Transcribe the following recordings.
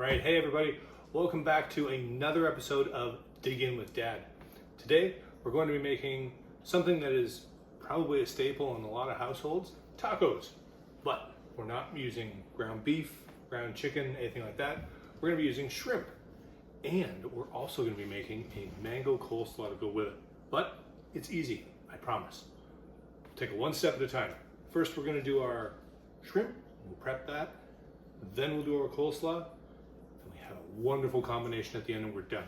right, hey everybody, welcome back to another episode of Dig In with Dad. Today we're going to be making something that is probably a staple in a lot of households, tacos. But we're not using ground beef, ground chicken, anything like that. We're going to be using shrimp. And we're also going to be making a mango coleslaw to go with it. But it's easy, I promise. Take it one step at a time. First we're going to do our shrimp, we'll prep that. Then we'll do our coleslaw, and we have a wonderful combination at the end and we're done.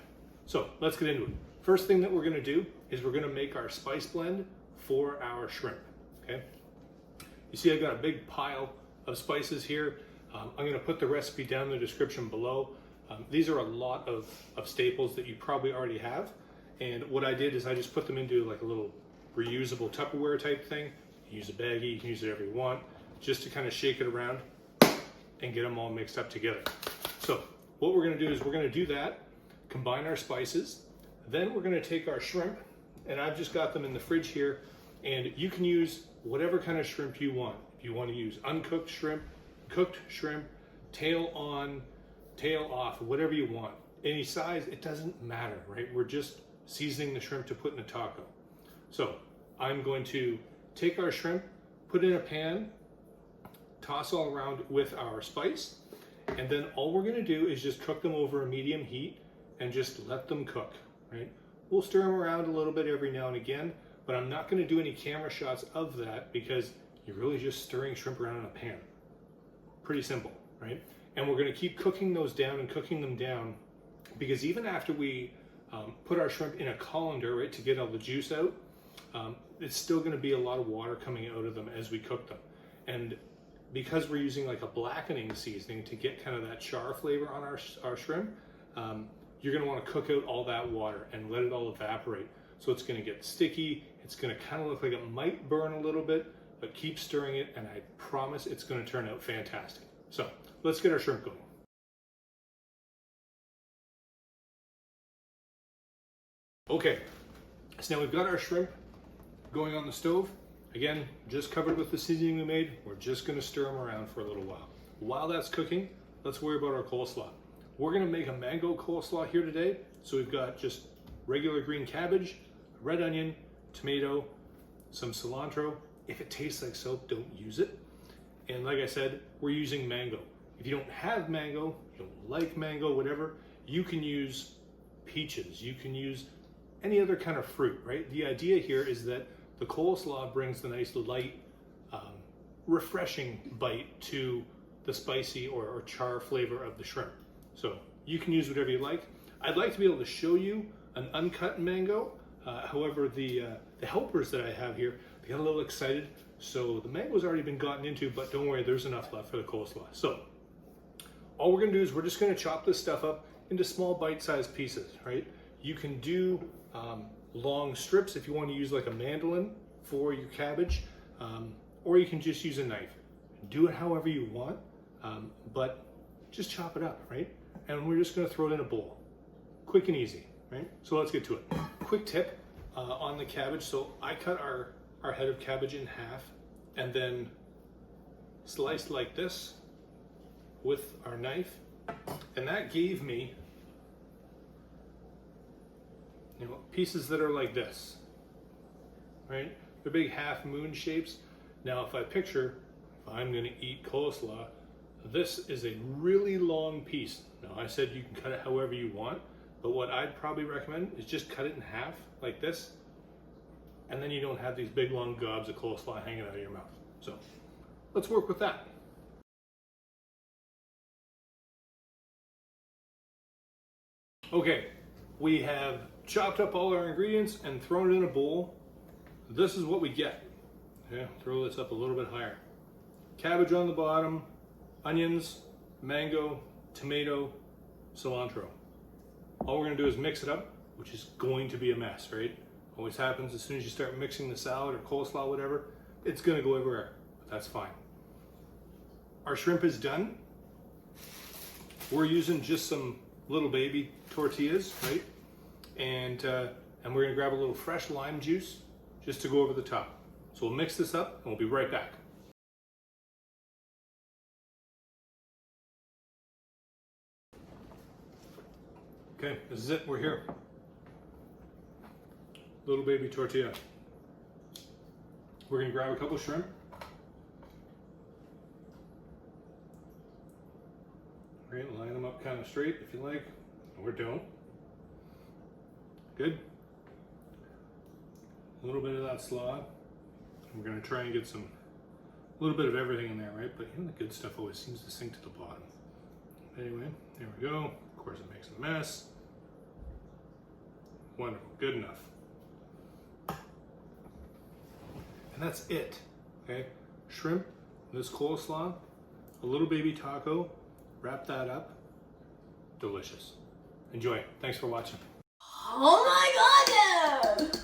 So let's get into it. First thing that we're gonna do is we're gonna make our spice blend for our shrimp, okay? You see I got a big pile of spices here. I'm gonna put the recipe down in the description below. These are a lot of staples that you probably already have. And what I did is I just put them into like a little reusable Tupperware type thing. You can use a baggie, you can use it whatever you want, just to kind of shake it around and get them all mixed up together. So what we're gonna do is we're gonna do that, combine our spices, then we're gonna take our shrimp, and I've just got them in the fridge here, and you can use whatever kind of shrimp you want. If you want to use uncooked shrimp, cooked shrimp, tail on, tail off, whatever you want. Any size, it doesn't matter, right? We're just seasoning the shrimp to put in a taco. So I'm going to take our shrimp, put it in a pan, toss all around with our spice, and then all we're gonna do is just cook them over a medium heat and just let them cook, right? We'll stir them around a little bit every now and again, but I'm not gonna do any camera shots of that because you're really just stirring shrimp around in a pan. Pretty simple, right? And we're gonna keep cooking those down and cooking them down because even after we put our shrimp in a colander, right, to get all the juice out, it's still gonna be a lot of water coming out of them as we cook them. And because we're using like a blackening seasoning to get kind of that char flavor on our shrimp, you're gonna wanna cook out all that water and let it all evaporate. So it's gonna get sticky, it's gonna kind of look like it might burn a little bit, but keep stirring it and I promise it's gonna turn out fantastic. So let's get our shrimp going. Okay, so now we've got our shrimp going on the stove. Again, just covered with the seasoning we made. We're just gonna stir them around for a little while. While that's cooking, let's worry about our coleslaw. We're gonna make a mango coleslaw here today. So we've got just regular green cabbage, red onion, tomato, some cilantro. If it tastes like soap, don't use it. And like I said, we're using mango. If you don't have mango, you don't like mango, whatever, you can use peaches. You can use any other kind of fruit, right? The idea here is that the coleslaw brings the nice light, refreshing bite to the spicy or char flavor of the shrimp. So you can use whatever you like. I'd like to be able to show you an uncut mango. However, the helpers that I have here, they got a little excited. So the mango's already been gotten into, but don't worry, there's enough left for the coleslaw. So all we're gonna do is we're just gonna chop this stuff up into small bite-sized pieces, right? You can do long strips if you want to use like a mandolin for your cabbage, or you can just use a knife. Do it however you want, but just chop it up, right? And we're just going to throw it in a bowl. Quick and easy, right? So let's get to it. Quick tip on the cabbage. So I cut our head of cabbage in half and then sliced like this with our knife, and that gave me pieces that are like this, right? They're big half moon shapes. Now, if I picture, if I'm gonna eat coleslaw, this is a really long piece. Now, I said you can cut it however you want, but what I'd probably recommend is just cut it in half like this, and then you don't have these big long gobs of coleslaw hanging out of your mouth. So let's work with that. Okay, we have chopped up all our ingredients and thrown it in a bowl. This is what we get. Okay, throw this up a little bit higher. Cabbage on the bottom, onions, mango, tomato, cilantro. All we're gonna do is mix it up, which is going to be a mess, right? Always happens as soon as you start mixing the salad or coleslaw, whatever, it's gonna go everywhere, but that's fine. Our shrimp is done. We're using just some little baby tortillas, right? And we're gonna grab a little fresh lime juice just to go over the top. So we'll mix this up and we'll be right back. Okay, this is it. We're here. Little baby tortilla. We're gonna grab a couple shrimp. Right, line them up kind of straight if you like, or don't. Good. A little bit of that slaw. We're gonna try and get a little bit of everything in there, right? But you know, the good stuff always seems to sink to the bottom. Anyway, there we go. Of course it makes a mess. Wonderful, good enough. And that's it, okay? Shrimp, this coleslaw, a little baby taco, wrap that up, delicious. Enjoy. Thanks for watching. Oh my god!